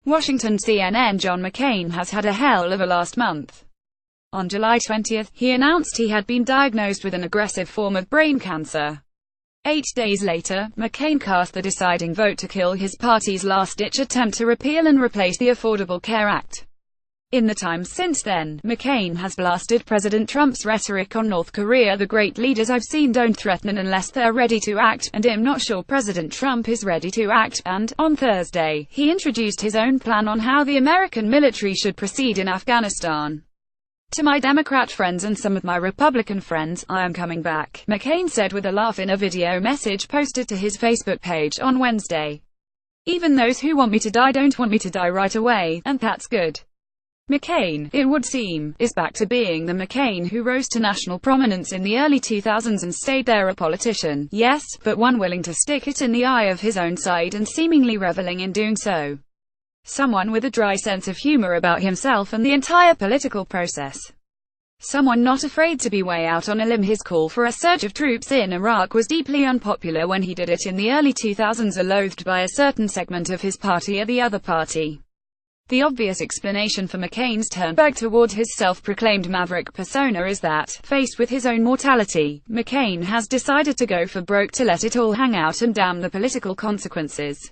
Washington CNN John McCain has had a hell of a last month. On July 20, he announced he had been diagnosed with an aggressive form of brain cancer. 8 days later, McCain cast the deciding vote to kill his party's last-ditch attempt to repeal and replace the Affordable Care Act. In the time since then, McCain has blasted President Trump's rhetoric on North Korea. "The great leaders I've seen don't threaten unless they're ready to act, and I'm not sure President Trump is ready to act," and, on Thursday, he introduced his own plan on how the American military should proceed in Afghanistan. "To my Democrat friends and some of my Republican friends, I am coming back," McCain said with a laugh in a video message posted to his Facebook page on Wednesday. "Even those who want me to die don't want me to die right away, and that's good." McCain, it would seem, is back to being the McCain who rose to national prominence in the early 2000s and stayed there, a politician, yes, but one willing to stick it in the eye of his own side and seemingly reveling in doing so. Someone with a dry sense of humor about himself and the entire political process. Someone not afraid to be way out on a limb. His call for a surge of troops in Iraq was deeply unpopular when he did it in the early 2000s, loathed by a certain segment of his party or the other party. The obvious explanation for McCain's turn back toward his self-proclaimed maverick persona is that, faced with his own mortality, McCain has decided to go for broke, to let it all hang out and damn the political consequences.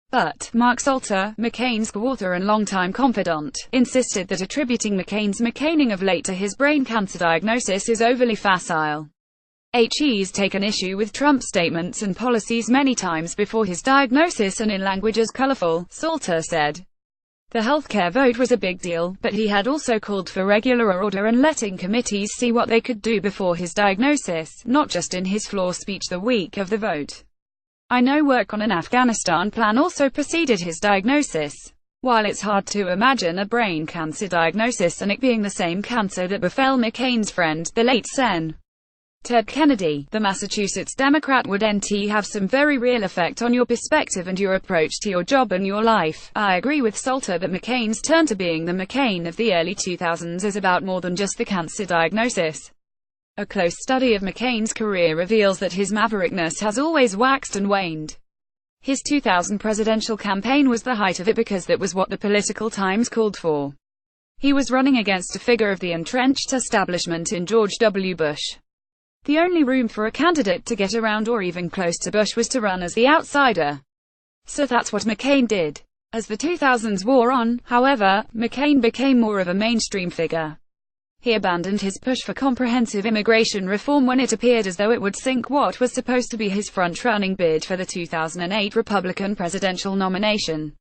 But Mark Salter, McCain's co-author and longtime confidant, insisted that attributing McCain's mccaining of late to his brain cancer diagnosis is overly facile. He's taken issue with Trump's statements and policies many times before his diagnosis, and in language as colorful, Salter said. The healthcare vote was a big deal, but he had also called for regular order and letting committees see what they could do before his diagnosis, not just in his floor speech the week of the vote. "I know work on an Afghanistan plan also preceded his diagnosis. While it's hard to imagine a brain cancer diagnosis and it being the same cancer that befell McCain's friend, the late Sen. Ted Kennedy, the Massachusetts Democrat, would have some very real effect on your perspective and your approach to your job and your life." I agree with Salter that McCain's turn to being the McCain of the early 2000s is about more than just the cancer diagnosis. A close study of McCain's career reveals that his maverickness has always waxed and waned. His 2000 presidential campaign was the height of it because that was what the political times called for. He was running against a figure of the entrenched establishment in George W. Bush. The only room for a candidate to get around or even close to Bush was to run as the outsider. So that's what McCain did. As the 2000s wore on, however, McCain became more of a mainstream figure. He abandoned his push for comprehensive immigration reform when it appeared as though it would sink what was supposed to be his front-running bid for the 2008 Republican presidential nomination.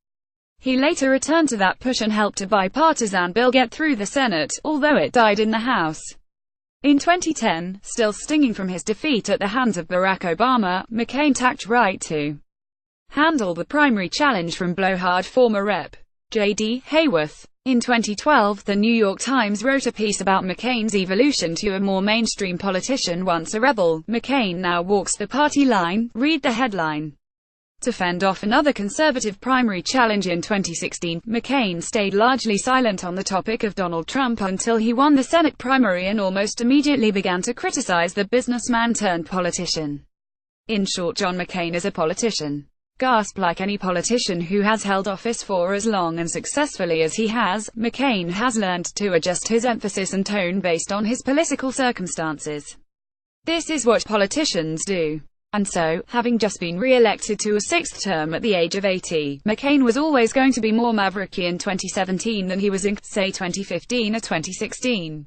He later returned to that push and helped a bipartisan bill get through the Senate, although it died in the House. In 2010, still stinging from his defeat at the hands of Barack Obama, McCain tacked right to handle the primary challenge from blowhard former Rep. J.D. Hayworth. In 2012, The New York Times wrote a piece about McCain's evolution to a more mainstream politician. Once a rebel, McCain now walks the party line. Read the headline. To fend off another conservative primary challenge in 2016, McCain stayed largely silent on the topic of Donald Trump until he won the Senate primary and almost immediately began to criticize the businessman-turned-politician. In short, John McCain is a politician. Gasp. Like any politician who has held office for as long and successfully as he has, McCain has learned to adjust his emphasis and tone based on his political circumstances. This is what politicians do. And so, having just been re-elected to a sixth term at the age of 80, McCain was always going to be more mavericky in 2017 than he was in, say, 2015 or 2016.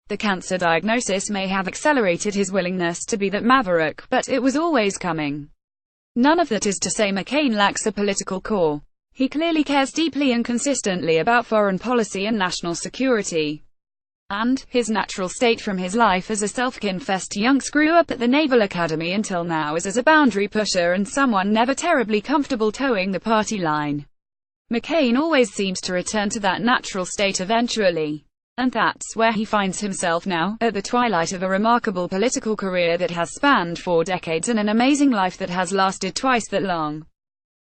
The cancer diagnosis may have accelerated his willingness to be that maverick, but it was always coming. None of that is to say McCain lacks a political core. He clearly cares deeply and consistently about foreign policy and national security. And his natural state from his life as a self-confessed young screw-up at the Naval Academy until now is as a boundary pusher and someone never terribly comfortable towing the party line. McCain always seems to return to that natural state eventually. And that's where he finds himself now, at the twilight of a remarkable political career that has spanned 4 decades and an amazing life that has lasted twice that long.